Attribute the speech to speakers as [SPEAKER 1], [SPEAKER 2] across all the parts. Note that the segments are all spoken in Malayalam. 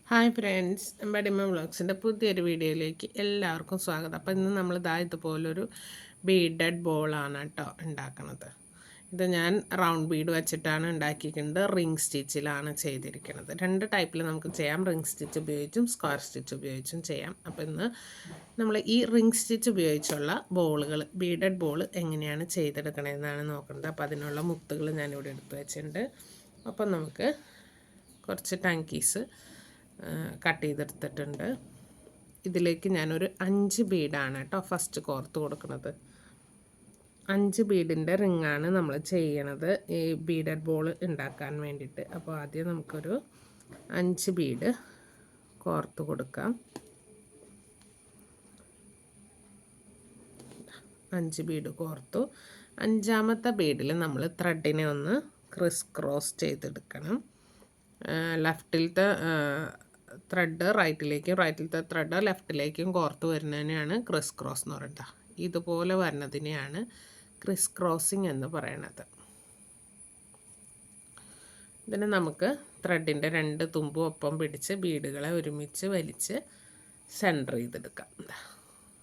[SPEAKER 1] ഹായ് ഫ്രണ്ട്സ്, എംബഡിമ വ്ളോഗ്സിൻ്റെ പുതിയൊരു വീഡിയോയിലേക്ക് എല്ലാവർക്കും സ്വാഗതം. അപ്പോൾ ഇന്ന് നമ്മൾ ഇതുപോലൊരു ബീഡഡ് ബോളാണ് കേട്ടോ ഉണ്ടാക്കുന്നത്. ഇത് ഞാൻ റൗണ്ട് ബീഡ് വെച്ചിട്ടാണ് ഉണ്ടാക്കിയിരിക്കുന്നത്. റിംഗ് സ്റ്റിച്ചിലാണ് ചെയ്തിരിക്കുന്നത്. രണ്ട് ടൈപ്പിൽ നമുക്ക് ചെയ്യാം. റിംഗ് സ്റ്റിച്ച് ഉപയോഗിച്ചും സ്ക്വയർ സ്റ്റിച്ച് ഉപയോഗിച്ചും ചെയ്യാം. അപ്പോൾ ഇന്ന് നമ്മൾ ഈ റിംഗ് സ്റ്റിച്ച് ഉപയോഗിച്ചുള്ള ബോളുകൾ, ബീഡഡ് ബോൾ എങ്ങനെയാണ് ചെയ്തെടുക്കണമെന്നാണ് നോക്കുന്നത്. അപ്പോൾ അതിനുള്ള മുത്തുകൾ ഞാനിവിടെ എടുത്ത് വെച്ചിട്ടുണ്ട്. അപ്പം നമുക്ക് കുറച്ച് ടങ്കീസ് കട്ട് ചെയ്തെടുത്തിട്ടുണ്ട്. ഇതിലേക്ക് ഞാനൊരു 5 ബീഡാണ് കേട്ടോ ഫസ്റ്റ് കോർത്ത് കൊടുക്കുന്നത്. 5 ബീഡിൻ്റെ റിങ്ങാണ് നമ്മൾ ചെയ്യണത് ഈ ബീഡഡ് ബോൾ ഉണ്ടാക്കാൻ വേണ്ടിയിട്ട്. അപ്പോൾ ആദ്യം നമുക്കൊരു 5 ബീഡ് കോർത്ത് കൊടുക്കാം. 5 ബീഡ് കോർത്തു. 5ാമത്തെ ബീഡിൽ നമ്മൾ ത്രെഡിനെ ഒന്ന് ക്രിസ് ക്രോസ് ചെയ്തെടുക്കണം. ലെഫ്റ്റിലത്തെ ത്രെഡ് റൈറ്റിലേക്കും റൈറ്റിലത്തെ ത്രെഡ് ലെഫ്റ്റിലേക്കും കോർത്ത് വരുന്നതിനെയാണ് ക്രിസ് ക്രോസ് എന്ന് പറയുന്നത്. ഇതുപോലെ വരുന്നതിനെയാണ് ക്രിസ് ക്രോസിങ് എന്ന് പറയണത്. ഇതിന് നമുക്ക് ത്രെഡിൻ്റെ 2 തുമ്പും ഒപ്പം പിടിച്ച് ബീഡുകളെ ഒരുമിച്ച് വലിച്ച് സെൻറ്റർ ചെയ്തെടുക്കാം.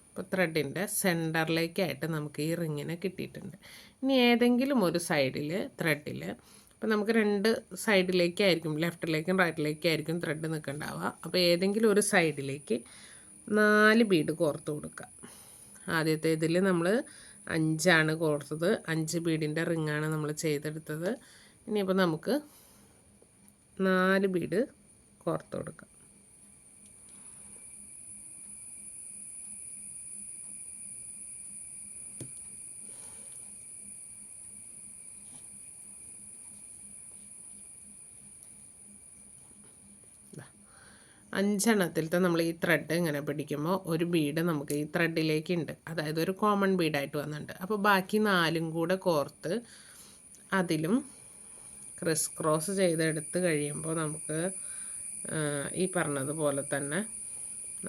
[SPEAKER 1] അപ്പോൾ ത്രെഡിൻ്റെ സെൻറ്ററിലേക്കായിട്ട് നമുക്ക് ഈ റിങ്ങിനെ കിട്ടിയിട്ടുണ്ട്. ഇനി ഏതെങ്കിലും ഒരു സൈഡിൽ ത്രെഡിൽ, അപ്പോൾ നമുക്ക് 2 സൈഡിലേക്കായിരിക്കും, ലെഫ്റ്റിലേക്കും റൈറ്റിലേക്കായിരിക്കും ത്രെഡ് നിൽക്കണ്ടാവുക. അപ്പോൾ ഏതെങ്കിലും ഒരു സൈഡിലേക്ക് 4 ബീഡ് കോർത്ത് കൊടുക്കുക. ആദ്യത്തെ ഇതിൽ നമ്മൾ 5 കോർത്തത്. 5 ബീഡിൻ്റെ റിങ്ങാണ് നമ്മൾ ചെയ്തെടുത്തത്. ഇനിയിപ്പോൾ നമുക്ക് 4 ബീഡ് കോർത്ത് കൊടുക്കാം. അഞ്ചെണ്ണത്തിലത്തെ നമ്മൾ ഈ ത്രെഡ് ഇങ്ങനെ പിടിക്കുമ്പോൾ ഒരു ബീഡ് നമുക്ക് ഈ ത്രെഡിലേക്ക് ഉണ്ട്, അതായത് ഒരു കോമൺ ബീഡായിട്ട് വന്നിട്ടുണ്ട്. അപ്പോൾ ബാക്കി 4 കൂടെ കോർത്ത് അതിലും ക്രിസ് ക്രോസ് ചെയ്തെടുത്ത് കഴിയുമ്പോൾ നമുക്ക് ഈ പറഞ്ഞതുപോലെ തന്നെ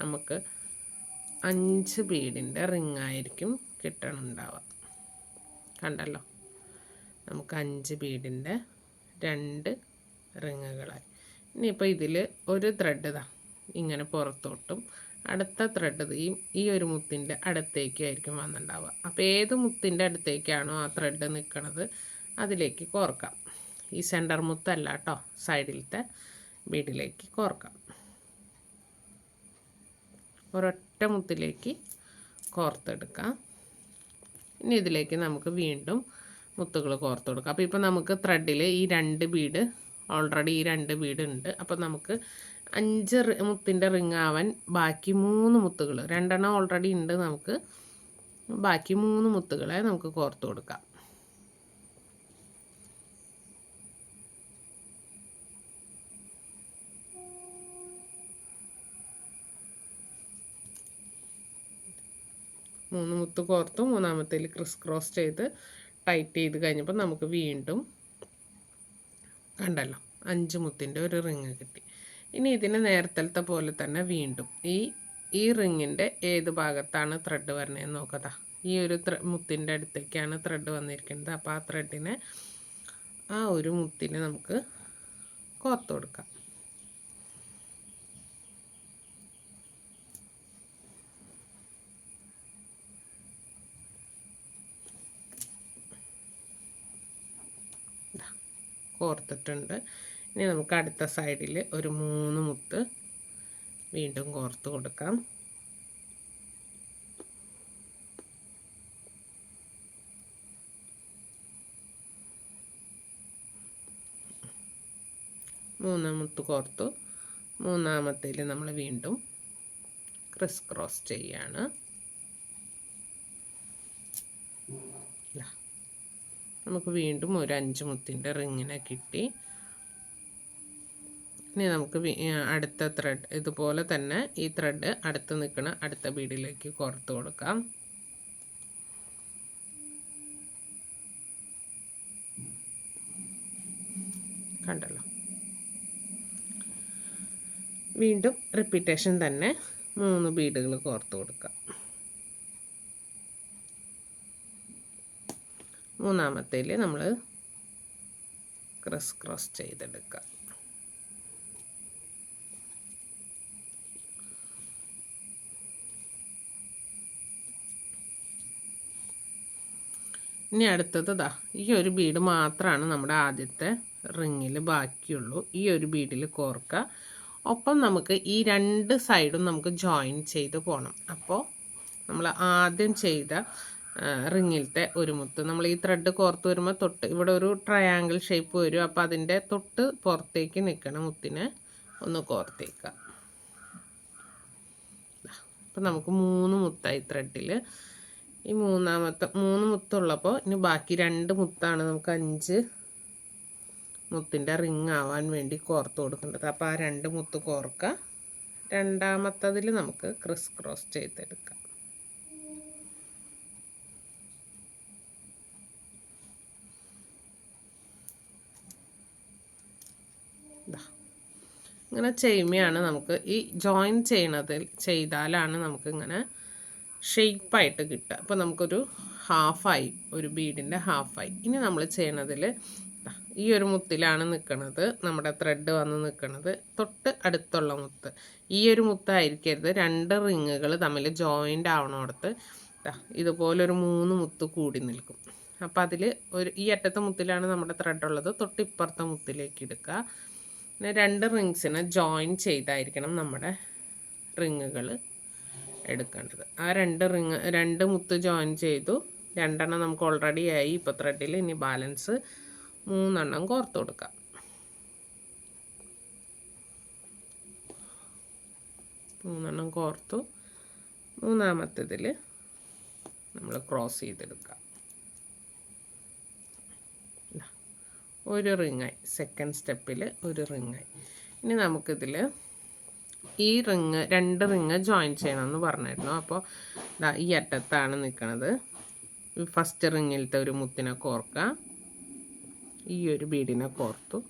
[SPEAKER 1] നമുക്ക് 5 ബീഡിൻ്റെ റിങ്ങായിരിക്കും കിട്ടണുണ്ടാവുക. കണ്ടല്ലോ, നമുക്ക് 5 ബീഡിൻ്റെ 2 റിങ്ങുകളായി. ഇനിയിപ്പോൾ ഇതിൽ ഒരു ത്രെഡ് ഇങ്ങനെ പുറത്തോട്ടും അടുത്ത ത്രെഡ് ഈ ഒരു മുത്തിൻ്റെ അടുത്തേക്കായിരിക്കും വന്നിട്ടുണ്ടാവുക. അപ്പോൾ ഏത് മുത്തിൻ്റെ അടുത്തേക്കാണോ ആ ത്രെഡ് നിൽക്കുന്നത് അതിലേക്ക് കോർക്കാം. ഈ സെൻറ്റർ മുത്തല്ല കേട്ടോ, സൈഡിലത്തെ ബീഡിലേക്ക് കോർക്കാം. ഒരൊറ്റ മുത്തിലേക്ക് കോർത്തെടുക്കാം. ഇനി ഇതിലേക്ക് നമുക്ക് വീണ്ടും മുത്തുകൾ കോർത്ത് കൊടുക്കാം. അപ്പോൾ ഇപ്പോൾ നമുക്ക് ത്രെഡിൽ ഈ 2 ബീഡ് ഓൾറെഡി ഈ 2 ബീഡ് ഉണ്ട്. അപ്പോൾ നമുക്ക് 5 മുത്തിൻ്റെ റിങ് ആവാൻ ബാക്കി 3 മുത്തുകൾ, 2 ഓൾറെഡി ഉണ്ട്, നമുക്ക് ബാക്കി 3 മുത്തുകളെ നമുക്ക് കോർത്ത് കൊടുക്കാം. മൂന്ന് മുത്ത് കോർത്തു. 3ാമത്തേൽ ക്രിസ് ക്രോസ് ചെയ്ത് ടൈറ്റ് ചെയ്ത് കഴിഞ്ഞപ്പോൾ നമുക്ക് വീണ്ടും കണ്ടല്ലോ 5 മുത്തിൻ്റെ ഒരു റിങ് കിട്ടി. ഇനി ഇതിന് നേരത്തെ പോലെ തന്നെ വീണ്ടും ഈ റിങ്ങിൻ്റെ ഏത് ഭാഗത്താണ് ത്രെഡ് വരണതെന്ന് നോക്കതാ. ഈ ഒരു മുത്തിൻ്റെ അടുത്തേക്കാണ് ത്രെഡ് വന്നിരിക്കുന്നത്. അപ്പോൾ ആ ത്രെഡിനെ ആ ഒരു മുത്തിനെ നമുക്ക് കോർത്ത് കൊടുക്കാം. കോർത്തിട്ടുണ്ട്. ഇനി നമുക്ക് അടുത്ത സൈഡിൽ ഒരു 3 മുത്ത് വീണ്ടും കോർത്ത് കൊടുക്കാം. മൂന്നാം മുത്ത് കോർത്തു. 3ാമത്തേൽ നമ്മൾ വീണ്ടും ക്രിസ് ക്രോസ് ചെയ്യാണ്. നമുക്ക് വീണ്ടും ഒരു 5 മുത്തിൻ്റെ റിങ്ങിനെ കിട്ടി. ഇനി നമുക്ക് അടുത്ത ത്രെഡ് ഇതുപോലെ തന്നെ ഈ ത്രെഡ് അടുത്ത് നിൽക്കുന്ന അടുത്ത ബീഡിലേക്ക് കോർത്ത് കൊടുക്കാം. കണ്ടല്ലോ, വീണ്ടും റിപ്പീറ്റേഷൻ തന്നെ 3 ബീഡുകൾ കോർത്ത് കൊടുക്കാം. 3ാമത്തേൽ നമ്മൾ ക്രിസ് ക്രോസ് ചെയ്തെടുക്കുക. ഇനി അടുത്തത് ഈ ഒരു ബീഡ് മാത്രമാണ് നമ്മുടെ ആദ്യത്തെ റിങ്ങിൽ ബാക്കിയുള്ളൂ. ഈ ഒരു ബീഡിൽ കോർക്കുക. ഒപ്പം നമുക്ക് ഈ രണ്ട് സൈഡും നമുക്ക് ജോയിൻ ചെയ്ത് പോകണം. അപ്പോൾ നമ്മൾ ആദ്യം ചെയ്ത റിങ്ങിലത്തെ ഒരു മുത്ത് നമ്മൾ ഈ ത്രെഡ് കോർത്ത് വരുമ്പോൾ തൊട്ട് ഇവിടെ ഒരു ട്രയാങ്കിൾ ഷേപ്പ് വരും. അപ്പോൾ അതിൻ്റെ തൊട്ട് പുറത്തേക്ക് നിൽക്കണ മുത്തിനെ ഒന്ന് കോർത്തേക്കുക. അപ്പോൾ നമുക്ക് 3 മുത്തായി ത്രെഡിൽ. ഈ മൂന്നാമത്തെ 3 മുത്തുള്ളപ്പോൾ ഇനി ബാക്കി 2 മുത്താണ് നമുക്ക് 5 മുത്തിൻ്റെ റിങ് ആവാൻ വേണ്ടി കോർത്ത് കൊടുക്കേണ്ടത്. അപ്പോൾ ആ 2 മുത്ത് കോർക്കുക. രണ്ടാമത്തതിൽ നമുക്ക് ക്രിസ് ക്രോസ് ചെയ്തെടുക്കാം. ഇങ്ങനെ ചെയ്യുമ്പോഴാണ് നമുക്ക് ഈ ജോയിൻ ചെയ്താലാണ് നമുക്കിങ്ങനെ ഷേപ്പായിട്ട് കിട്ടുക. അപ്പോൾ നമുക്കൊരു ഹാഫായി, ഒരു ബീഡിൻ്റെ ഹാഫായി. ഇനി നമ്മൾ ചെയ്യണതിൽ ഈ ഒരു മുത്തിലാണ് നിൽക്കുന്നത്, നമ്മുടെ ത്രെഡ് വന്ന് നിൽക്കുന്നത് തൊട്ട് അടുത്തുള്ള മുത്ത്. ഈ ഒരു മുത്തായിരിക്കരുത്, 2 റിങ്ങുകൾ തമ്മിൽ ജോയിൻ്റ് ആവണോടത്ത് ഇതുപോലൊരു 3 മുത്ത് കൂടി നിൽക്കും. അപ്പോൾ അതിൽ ഈ അറ്റത്തെ മുത്തിലാണ് നമ്മുടെ ത്രെഡ് ഉള്ളത്, തൊട്ട് ഇപ്പുറത്തെ മുത്തിലേക്ക് എടുക്കുക. പിന്നെ 2 റിങ്സിനെ ജോയിൻ ചെയ്തായിരിക്കണം നമ്മുടെ റിങ്ങുകൾ എടുക്കേണ്ടത്. ആ 2 മുത്ത് ജോയിൻ ചെയ്തു. 2 എണ്ണം നമുക്ക് ഓൾറെഡി ആയി ഇപ്പോൾ ത്രെഡിൽ. ഇനി ബാലൻസ് 3 എണ്ണം കോർത്ത് കൊടുക്കാം. മൂന്നെണ്ണം കോർത്തു. മൂന്നാമത്തേതിൽ നമ്മൾ ക്രോസ് ചെയ്തെടുക്കാം. ഒരു റിങ്ങായി, സെക്കൻഡ് സ്റ്റെപ്പിൽ ഒരു റിങ്ങായി. ഇനി നമുക്കിതിൽ ഈ 2 റിങ് ജോയിൻ ചെയ്യണമെന്ന് പറഞ്ഞായിരുന്നു. അപ്പോൾ ഈ അറ്റത്താണ് നിൽക്കുന്നത്. ഫസ്റ്റ് റിങ്ങിലത്തെ ഒരു മുത്തിനെ കോർക്കുക. ഈ ഒരു ബീഡിനെ കോർത്തു.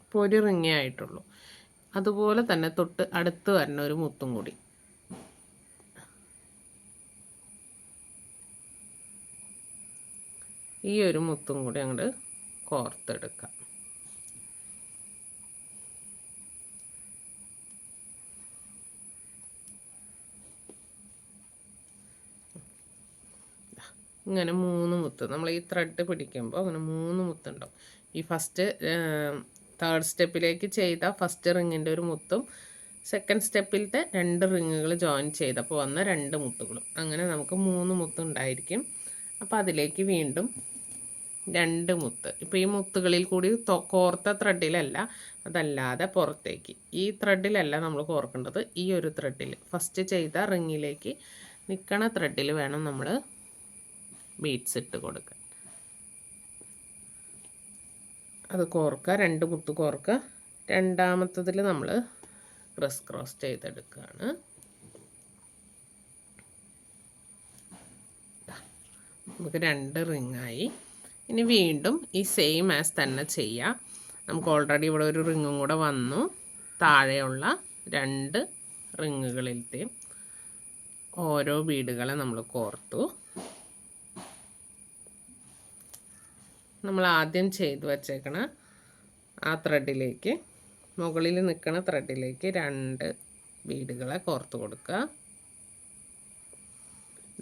[SPEAKER 1] ഇപ്പോൾ ഒരു റിങ്ങേ ആയിട്ടുള്ളൂ. അതുപോലെ തന്നെ തൊട്ട് അടുത്ത് വരുന്ന ഒരു മുത്തും കൂടി. ഈ ഒരു മുത്തും കൂടി അങ്ങോട്ട് കോർത്തെടുക്കാം. ഇങ്ങനെ 3 മുത്ത് നമ്മൾ ഈ ത്രെഡ് പിടിക്കുമ്പോൾ അങ്ങനെ 3 മുത്തുണ്ടാവും. ഈ ഫസ്റ്റ് തേർഡ് സ്റ്റെപ്പിലേക്ക് ചെയ്ത ഫസ്റ്റ് റിങ്ങിൻ്റെ ഒരു മുത്തും സെക്കൻഡ് സ്റ്റെപ്പിലത്തെ 2 റിങ്ങുകൾ ജോയിൻ ചെയ്തപ്പോൾ വന്ന 2 മുത്തുകളും, അങ്ങനെ നമുക്ക് 3 മുത്തുണ്ടായിരിക്കും. അപ്പോൾ അതിലേക്ക് വീണ്ടും 2 മുത്ത്. ഇപ്പോൾ ഈ മുത്തുകളിൽ കൂടി കോർത്ത ത്രെഡിലല്ല, അതല്ലാതെ പുറത്തേക്ക് ഈ ത്രെഡിലല്ല നമ്മൾ കോർക്കേണ്ടത്. ഈ ഒരു ത്രെഡിൽ ഫസ്റ്റ് ചെയ്ത റിങ്ങിലേക്ക് നിൽക്കണ ത്രെഡിൽ വേണം നമ്മൾ ബീഡ്സ് ഇട്ട് കൊടുക്കാൻ. അത് കോർക്കുക, 2 മുത്ത് കോർക്കുക. രണ്ടാമത്തതിൽ നമ്മൾ ക്രിസ് ക്രോസ് ചെയ്തെടുക്കുകയാണ്. നമുക്ക് 2 റിങ്ങായി. ഇനി വീണ്ടും ഈ സെയിം ആസ് തന്നെ ചെയ്യാം. നമുക്ക് ഓൾറെഡി ഇവിടെ ഒരു റിങ്ങും കൂടെ വന്നു. താഴെയുള്ള 2 റിങ്ങുകളിലത്തെയും ഓരോ ബീഡുകളെ നമ്മൾ കോർത്തു. നമ്മൾ ആദ്യം ചെയ്തു വച്ചേക്കണ ആ ത്രെഡിലേക്ക്, മുകളിൽ നിൽക്കുന്ന ത്രെഡിലേക്ക് 2 ബീഡുകളെ കോർത്ത് കൊടുക്കുക.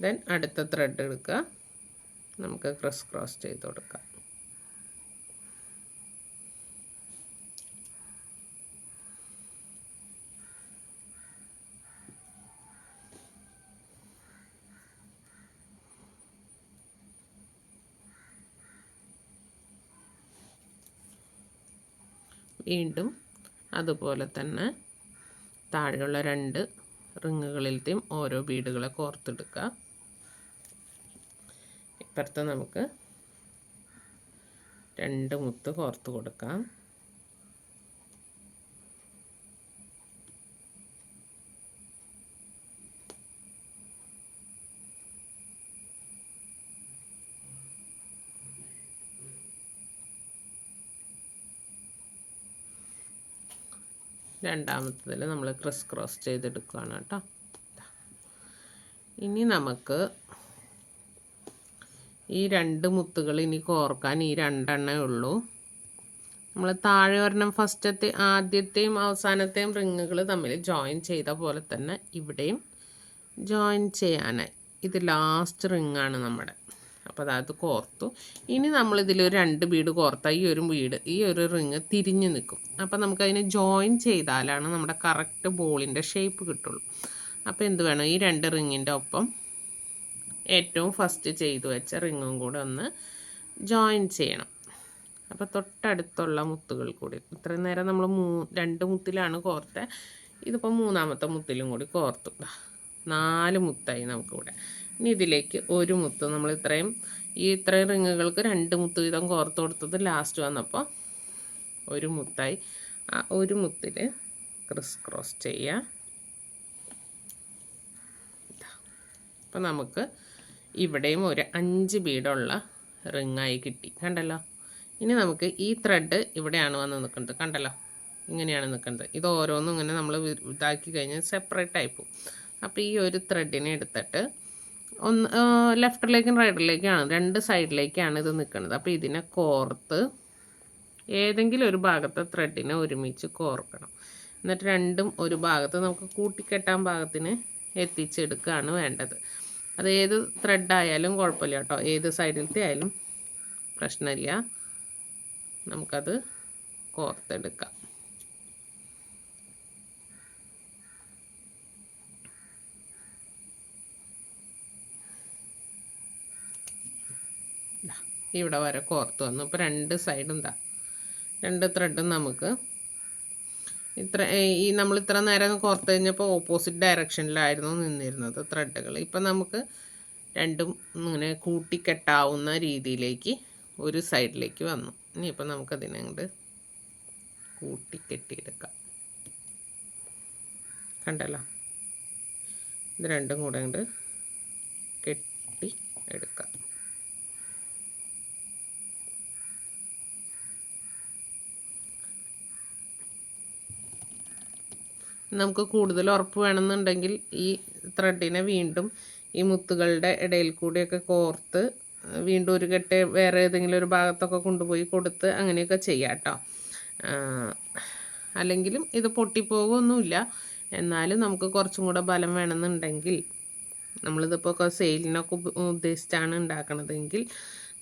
[SPEAKER 1] ദെൻ അടുത്ത ത്രെഡ് എടുക്കുക, നമുക്ക് ക്രിസ് ക്രോസ് ചെയ്ത് കൊടുക്കാം. വീണ്ടും അതുപോലെ തന്നെ താഴെയുള്ള 2 റിങ്ങുകളിലത്തെയും ഓരോ ബീഡുകളെ കോർത്തെടുക്കുക. ഇപ്പുറത്ത് നമുക്ക് 2 മുത്ത് കോർത്ത് കൊടുക്കാം. രണ്ടാമത്തതിൽ നമ്മൾ ക്രിസ് ക്രോസ് ചെയ്തെടുക്കുകയാണ് കേട്ടോ. ഇനി നമുക്ക് ഈ 2 മുത്തുകൾ ഇനി കോർക്കാൻ ഈ 2 എണ്ണേ ഉള്ളൂ. നമ്മൾ താഴെ ഒരെണ്ണം ആദ്യത്തെയും അവസാനത്തെയും റിങ്ങുകൾ തമ്മിൽ ജോയിൻ ചെയ്ത പോലെ തന്നെ ഇവിടെയും ജോയിൻ ചെയ്യാനായി ഇത് ലാസ്റ്റ് റിങ്ങാണ് നമ്മുടെ. അപ്പോൾ അത് കോർത്തു. ഇനി നമ്മളിതിലൊരു 2 ബീഡ് കോർത്താൽ ഈ ഒരു റിങ് തിരിഞ്ഞ് നിൽക്കും. അപ്പോൾ നമുക്കതിനെ ജോയിൻ ചെയ്താലാണ് നമ്മുടെ കറക്റ്റ് ബോളിൻ്റെ ഷേപ്പ് കിട്ടുള്ളൂ. അപ്പോൾ എന്ത് വേണം, ഈ 2 റിങ്ങിൻ്റെ ഒപ്പം ഏറ്റവും ഫസ്റ്റ് ചെയ്തു വെച്ച റിങ്ങും കൂടെ ഒന്ന് ജോയിൻ ചെയ്യണം. അപ്പോൾ തൊട്ടടുത്തുള്ള മുത്തുകൾ കൂടി, ഇത്രയും നേരം നമ്മൾ 2 മുത്തിലാണ് കോർത്തത്, ഇതിപ്പോൾ 3ാമത്തെ മുത്തിലും കൂടി കോർത്തു. 4 മുത്തായി നമുക്കിവിടെ. ഇനി ഇതിലേക്ക് ഒരു മുത്ത്, നമ്മൾ ഇത്രയും റിങ്ങുകൾക്ക് 2 മുത്ത് വീതം കോർത്ത് കൊടുത്തത് ലാസ്റ്റ് വന്നപ്പോൾ ഒരു മുത്തായി. ആ ഒരു മുത്തിൽ ക്രോസ് ചെയ്യുക. അപ്പോൾ നമുക്ക് ഇവിടെയും ഒരു 5 ബീഡുള്ള റിങ്ങായി കിട്ടി, കണ്ടല്ലോ. ഇനി നമുക്ക് ഈ ത്രെഡ് ഇവിടെയാണ് വന്ന് നിൽക്കുന്നത്, കണ്ടല്ലോ, ഇങ്ങനെയാണ് നിൽക്കുന്നത്. ഇത് ഓരോന്നും ഇങ്ങനെ നമ്മൾ ഇതാക്കി കഴിഞ്ഞാൽ സെപ്പറേറ്റ് ആയി പോകും. അപ്പോൾ ഈ ഒരു ത്രെഡിനെ എടുത്തിട്ട് ഒന്ന് ലെഫ്റ്റിലേക്കും റൈറ്റിലേക്കാണ്, 2 സൈഡിലേക്കാണ് ഇത് നിൽക്കുന്നത്. അപ്പോൾ ഇതിനെ കോർത്ത് ഏതെങ്കിലും ഒരു ഭാഗത്തെ ത്രെഡിനെ ഒരുമിച്ച് കോർക്കണം. എന്നിട്ട് രണ്ടും ഒരു ഭാഗത്ത് നമുക്ക് കൂട്ടിക്കെട്ടാൻ ഭാഗത്തിന് എത്തിച്ചെടുക്കുകയാണ് വേണ്ടത്. അത് ഏത് ത്രെഡായാലും കുഴപ്പമില്ല കേട്ടോ, ഏത് സൈഡിലത്തെ ആയാലും പ്രശ്നമില്ല. നമുക്കത് കോർത്തെടുക്കാം. ഇവിടെ വരെ കോർത്ത് വന്നു. ഇപ്പോൾ 2 സൈഡും 2 ത്രെഡും നമുക്ക് നമ്മൾ ഇത്ര നേരം കോർത്ത് കഴിഞ്ഞപ്പോൾ ഓപ്പോസിറ്റ് ഡയറക്ഷനിലായിരുന്നു നിന്നിരുന്നത് ത്രെഡുകൾ. ഇപ്പം നമുക്ക് രണ്ടും ഇങ്ങനെ കൂട്ടിക്കെട്ടാവുന്ന രീതിയിലേക്ക് ഒരു സൈഡിലേക്ക് വന്നു. ഇനിയിപ്പോൾ നമുക്കതിനെ അങ്ങോട്ട് കൂട്ടിക്കെട്ടിയെടുക്കാം, കണ്ടല്ലോ. ഇത് രണ്ടും കൂടെ അങ്ങോട്ട് കെട്ടി എടുക്കാം. നമുക്ക് കൂടുതൽ ഉറപ്പ് വേണമെന്നുണ്ടെങ്കിൽ ഈ ത്രെഡിനെ വീണ്ടും ഈ മുത്തുകളുടെ ഇടയിൽ കൂടിയൊക്കെ കോർത്ത് വീണ്ടും ഒരു കെട്ട് വേറെ ഏതെങ്കിലും ഒരു ഭാഗത്തൊക്കെ കൊണ്ടുപോയി കൊടുത്ത് അങ്ങനെയൊക്കെ ചെയ്യാം കേട്ടോ. അല്ലെങ്കിലും ഇത് പൊട്ടിപ്പോകുമൊന്നുമില്ല. എന്നാലും നമുക്ക് കുറച്ചും കൂടെ ബലം വേണമെന്നുണ്ടെങ്കിൽ, നമ്മളിതിപ്പോൾ സെയിലിനൊക്കെ ഉദ്ദേശിച്ചാണ് ഉണ്ടാക്കണതെങ്കിൽ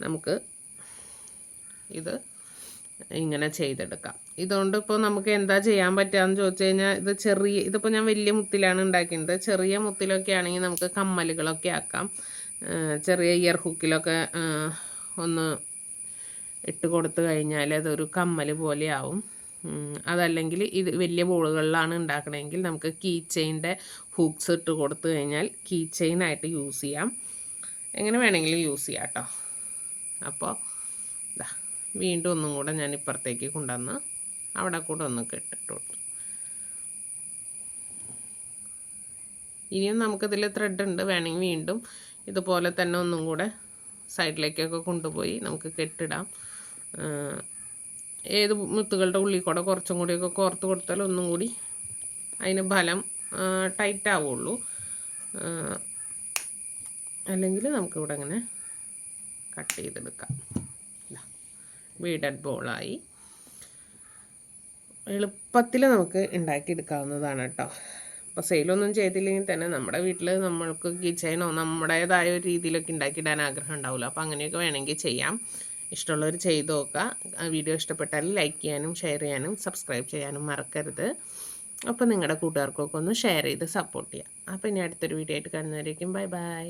[SPEAKER 1] നമുക്ക് ഇത് ഇങ്ങനെ ചെയ്തെടുക്കാം. ഇതുകൊണ്ട് ഇപ്പോൾ നമുക്ക് എന്താ ചെയ്യാൻ പറ്റുകയെന്ന് ചോദിച്ചു കഴിഞ്ഞാൽ, ഇതിപ്പോൾ ഞാൻ വലിയ മുത്തിലാണ് ഉണ്ടാക്കുന്നത്. ചെറിയ മുത്തിലൊക്കെ ആണെങ്കിൽ നമുക്ക് കമ്മലുകളൊക്കെ ആക്കാം. ചെറിയ ഇയർ ഹുക്കിലൊക്കെ ഒന്ന് ഇട്ട് കൊടുത്തു കഴിഞ്ഞാൽ അതൊരു കമ്മൽ പോലെ ആവും. അതല്ലെങ്കിൽ ഇത് വലിയ ബോളുകളിലാണ് ഉണ്ടാക്കണമെങ്കിൽ നമുക്ക് കീ ചെയിൻ്റെ ഹൂക്സ് ഇട്ട് കൊടുത്തു കഴിഞ്ഞാൽ കീ ചെയിനായിട്ട് യൂസ് ചെയ്യാം. എങ്ങനെ വേണമെങ്കിലും യൂസ് ചെയ്യാം കേട്ടോ. അപ്പോൾ വീണ്ടും ഒന്നും കൂടെ ഞാൻ ഇപ്പുറത്തേക്ക് കൊണ്ടുവന്ന് അവിടെ കൂടെ ഒന്ന് കെട്ടിട്ട് കൊടുത്തു. ഇനിയും നമുക്കിതിൽ ത്രെഡ് ഉണ്ട്, വേണമെങ്കിൽ വീണ്ടും ഇതുപോലെ തന്നെ ഒന്നും കൂടെ സൈഡിലേക്കൊക്കെ കൊണ്ടുപോയി നമുക്ക് കെട്ടിടാം. ഏത് മുത്തുകളുടെ ഉള്ളിൽ കൂടെ കുറച്ചും കൂടിയൊക്കെ കോർത്ത് കൊടുത്താൽ ഒന്നും കൂടി അതിന് ബലം ടൈറ്റ് ആവുള്ളൂ. അല്ലെങ്കിൽ നമുക്കിവിടെ അങ്ങനെ കട്ട് ചെയ്തെടുക്കാം. ബീഡഡ് ബോളായി എളുപ്പത്തിൽ നമുക്ക് ഉണ്ടാക്കിയെടുക്കാവുന്നതാണ് കേട്ടോ. അപ്പോൾ സെയിലൊന്നും ചെയ്തില്ലെങ്കിൽ തന്നെ നമ്മുടെ വീട്ടിൽ നമ്മൾക്ക് കിച്ചനോ നമ്മുടേതായ ഒരു രീതിയിലൊക്കെ ഉണ്ടാക്കിയിടാൻ ആഗ്രഹം ഉണ്ടാവില്ല. അപ്പോൾ അങ്ങനെയൊക്കെ വേണമെങ്കിൽ ചെയ്യാം. ഇഷ്ടമുള്ളവർ ചെയ്ത് നോക്കുക. വീഡിയോ ഇഷ്ടപ്പെട്ടാൽ ലൈക്ക് ചെയ്യാനും ഷെയർ ചെയ്യാനും സബ്സ്ക്രൈബ് ചെയ്യാനും മറക്കരുത്. അപ്പോൾ നിങ്ങളുടെ കൂട്ടുകാർക്കൊക്കെ ഒന്ന് ഷെയർ ചെയ്ത് സപ്പോർട്ട് ചെയ്യാം. അപ്പോൾ ഇനി അടുത്തൊരു വീഡിയോ ആയിട്ട് കാണുന്നവരേക്കും ബൈ ബൈ.